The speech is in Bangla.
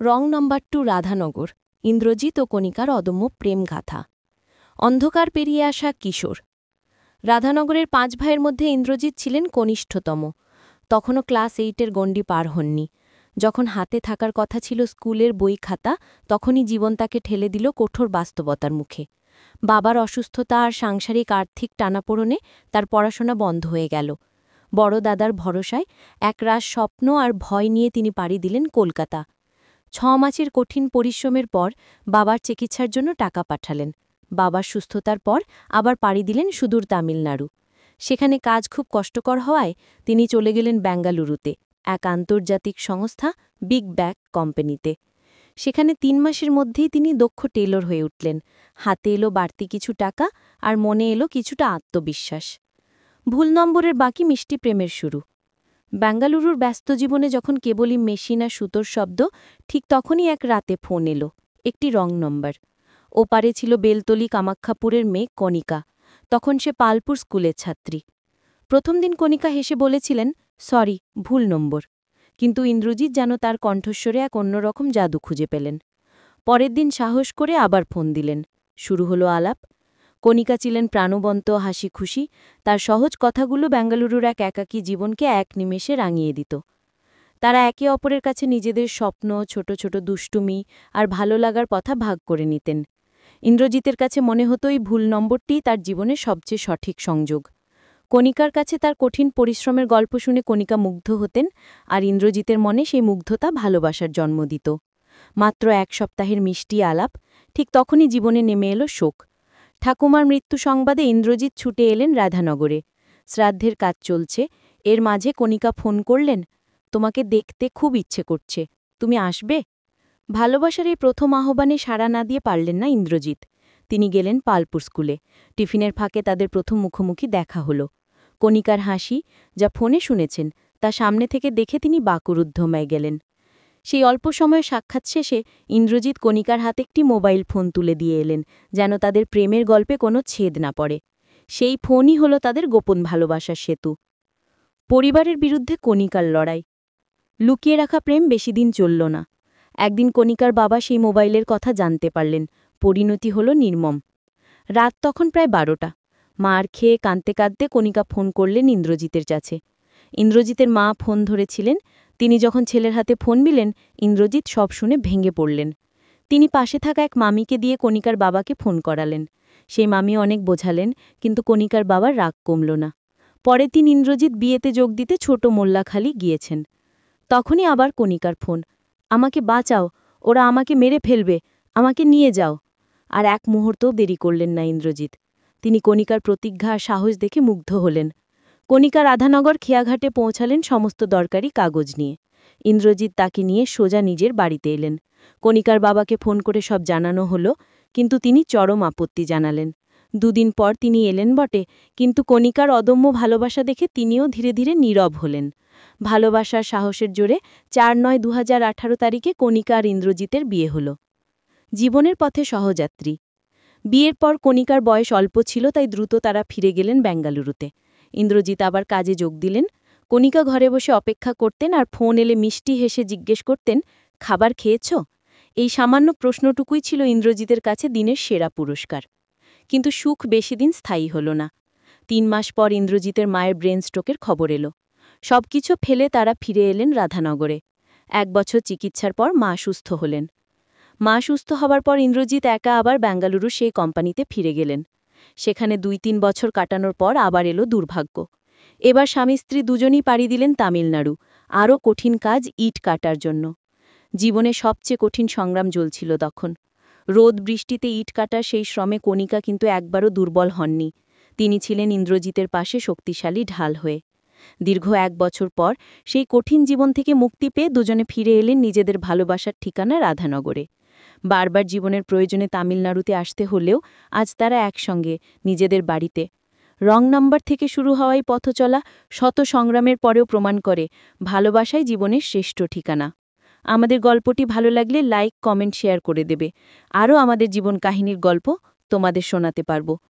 রং নম্বর 2 রাধানগর, ইন্দ্রজিৎ ও কণিকার অদম্য প্রেমগাথা। অন্ধকার পেরিয়ে আসা কিশোর। রাধানগরের 5 ভাইয়ের মধ্যে ইন্দ্রজিৎ ছিলেন কনিষ্ঠতম। তখনও ক্লাস 8-এর গণ্ডি পার হননি। যখন হাতে থাকার কথা ছিল স্কুলের বই খাতা, তখনই জীবন তাকে ঠেলে দিল কঠোর বাস্তবতার মুখে। বাবার অসুস্থতা আর সাংসারিক আর্থিক টানাপোড়েনে তার পড়াশোনা বন্ধ হয়ে গেল। বড় দাদার ভরসায় একরাশ স্বপ্ন আর ভয় নিয়ে তিনি পাড়ি দিলেন কলকাতা। 6 মাসের কঠিন পরিশ্রমের পর বাবার চিকিৎসার জন্য টাকা পাঠালেন। বাবার সুস্থতার পর আবার পাড়ি দিলেন সুদূর তামিলনাড়ু। সেখানে কাজ খুব কষ্টকর হওয়ায় তিনি চলে গেলেন বেঙ্গালুরুতে, এক আন্তর্জাতিক সংস্থা বিগ ব্যাগ কোম্পানিতে। সেখানে 3 মাসের মধ্যেই তিনি দক্ষ টেলর হয়ে উঠলেন। হাতে এলো বাড়তি কিছু টাকা আর মনে এলো কিছুটা আত্মবিশ্বাস। ভুল নম্বরের বাকি মিষ্টি প্রেমের শুরু। বেঙ্গালুরুর ব্যস্ত জীবনে যখন কেবলই মেশিন আর সুতোর শব্দ, ঠিক তখনই এক রাতে ফোন এলো, একটি রং নম্বর। ওপারে ছিল বেলতলি কামাখ্যাপুরের মেয়ে কণিকা। তখন সে পালপুর স্কুলের ছাত্রী। প্রথম দিন কণিকা হেসে বলেছিলেন, সরি, ভুল নম্বর। কিন্তু ইন্দ্রজিৎ যেন তার কণ্ঠস্বরে এক অন্যরকম জাদু খুঁজে পেলেন। পরের দিন সাহস করে আবার ফোন দিলেন। শুরু হলো আলাপ। কণিকা ছিলেন প্রাণবন্ত, হাসি খুশি। তার সহজ কথাগুলো বেঙ্গালুরুর এক একাকী জীবনকে এক নিমেষে রাঙিয়ে দিত। তারা একে অপরের কাছে নিজেদের স্বপ্ন, ছোট ছোট দুষ্টুমি আর ভালো লাগার কথা ভাগ করে নিতেন। ইন্দ্রজিতের কাছে মনে হতো এই ভুল নম্বরটিই তার জীবনের সবচেয়ে সঠিক সংযোগ। কণিকার কাছে তার কঠিন পরিশ্রমের গল্প শুনে কণিকা মুগ্ধ হতেন, আর ইন্দ্রজিতের মনে সেই মুগ্ধতা ভালোবাসার জন্ম দিত। মাত্র 1 সপ্তাহের মিষ্টি আলাপ, ঠিক তখনই জীবনে নেমে এলো শোক। ঠাকুমার মৃত্যু সংবাদে ইন্দ্রজিৎ ছুটে এলেন রাধানগরে। শ্রাদ্ধের কাজ চলছে, এর মাঝে কণিকা ফোন করলেন, তোমাকে দেখতে খুব ইচ্ছে করছে, তুমি আসবে? ভালোবাসার এই প্রথম আহ্বানে সাড়া না দিয়ে পারলেন না ইন্দ্রজিৎ। তিনি গেলেন পালপুর স্কুলে। টিফিনের ফাঁকে তাদের প্রথম মুখোমুখি দেখা হলো। কণিকার হাসি, যা ফোনে শুনেছেন, তা সামনে থেকে দেখে তিনি বাকরুদ্ধ হয়ে গেলেন। সেই অল্প সময়ের সাক্ষাৎ শেষে ইন্দ্রজিৎ কণিকার হাতে একটি মোবাইল ফোন তুলে দিয়ে এলেন, যেন তাদের প্রেমের গল্পে কোনো ছেদ না পড়ে। সেই ফোনই হলো তাদের গোপন ভালোবাসার সেতু। পরিবারের বিরুদ্ধে কণিকার লড়াই। লুকিয়ে রাখা প্রেম বেশি দিন চলল না। একদিন কণিকার বাবা সেই মোবাইলের কথা জানতে পারলেন। পরিণতি হল নির্মম। রাত তখন প্রায় 12টা। মার খেয়ে কাঁদতে কাঁদতে কণিকা ফোন করলেন ইন্দ্রজিতের কাছে। ইন্দ্রজিতের মা ফোন ধরেছিলেন। তিনি যখন ছেলের হাতে ফোন দিলেন, ইন্দ্রজিৎ সব শুনে ভেঙে পড়লেন। তিনি পাশে থাকা এক মামিকে দিয়ে কণিকার বাবাকে ফোন করালেন। সেই মামি অনেক বোঝালেন, কিন্তু কণিকার বাবার রাগ কমল না। পরের দিন ইন্দ্রজিৎ বিয়েতে যোগ দিতে ছোট মোল্লাখালি গিয়েছেন। তখনই আবার কণিকার ফোন, আমাকে বাঁচাও, ওরা আমাকে মেরে ফেলবে, আমাকে নিয়ে যাও। আর এক মুহূর্তও দেরি করলেন না ইন্দ্রজিৎ। তিনি কণিকার প্রতিজ্ঞা আর সাহস দেখে মুগ্ধ হলেন। কণিকা রাধানগর খেয়াঘাটে পৌঁছালেন সমস্ত দরকারি কাগজ নিয়ে। ইন্দ্রজিৎ তাকে নিয়ে সোজা নিজের বাড়িতে এলেন। কণিকার বাবাকে ফোন করে সব জানানো হলো, কিন্তু তিনি চরম আপত্তি জানালেন। 2 দিন পর তিনি এলেন বটে, কিন্তু কণিকার অদম্য ভালোবাসা দেখে তিনিও ধীরে ধীরে নীরব হলেন। ভালোবাসার সাহসের জোরে 4/9/2018 তারিখে কণিকা আর ইন্দ্রজিতের বিয়ে হল। জীবনের পথে সহযাত্রী। বিয়ের পর কণিকার বয়স অল্প ছিল, তাই দ্রুত তারা ফিরে গেলেন বেঙ্গালুরুতে। ইন্দ্রজিৎ আবার কাজে যোগ দিলেন। কণিকা ঘরে বসে অপেক্ষা করতেন, আর ফোন এলে মিষ্টি হেসে জিজ্ঞেস করতেন, খাবার খেয়েছ? এই সামান্য প্রশ্নটুকুই ছিল ইন্দ্রজিতের কাছে দিনের সেরা পুরস্কার। কিন্তু সুখ বেশি দিন স্থায়ী হল না। 3 মাস পর ইন্দ্রজিতের মায়ের ব্রেন স্ট্রোকের খবর এলো। সবকিছু ফেলে তারা ফিরে এলেন রাধানগরে। 1 বছর চিকিৎসার পর মা সুস্থ হলেন। মা সুস্থ হবার পর ইন্দ্রজিৎ একা আবার বেঙ্গালুরু সেই কোম্পানিতে ফিরে গেলেন। সেখানে 2-3 বছর কাটানোর পর আবার এলো দুর্ভাগ্য। এবার স্বামী স্ত্রী দুজনই পাড়ি দিলেন তামিলনাড়ু, আরও কঠিন কাজ, ইট কাটার জন্য। জীবনে সবচেয়ে কঠিন সংগ্রাম চলছিল তখন। রোদ বৃষ্টিতে ইট কাটার সেই শ্রমে কণিকা কিন্তু একবারও দুর্বল হননি। তিনি ছিলেন ইন্দ্রজিতের পাশে শক্তিশালী ঢাল হয়ে। দীর্ঘ 1 বছর পর সেই কঠিন জীবন থেকে মুক্তি পেয়ে দুজনে ফিরে এলেন নিজেদের ভালোবাসার ঠিকানা রাধানগরে। বারবার জীবনের প্রয়োজনে তামিলনাড়ুতে আসতে হলেও আজ তারা একসঙ্গে নিজেদের বাড়িতে। রং নাম্বার থেকে শুরু হওয়াই পথচলা শত সংগ্রামের পরেও প্রমাণ করে ভালোবাসাই জীবনের শ্রেষ্ঠ ঠিকানা। আমাদের গল্পটি ভালো লাগলে লাইক, কমেন্ট, শেয়ার করে দেবে। আরও আমাদের জীবন কাহিনীর গল্প তোমাদের শোনাতে পারব।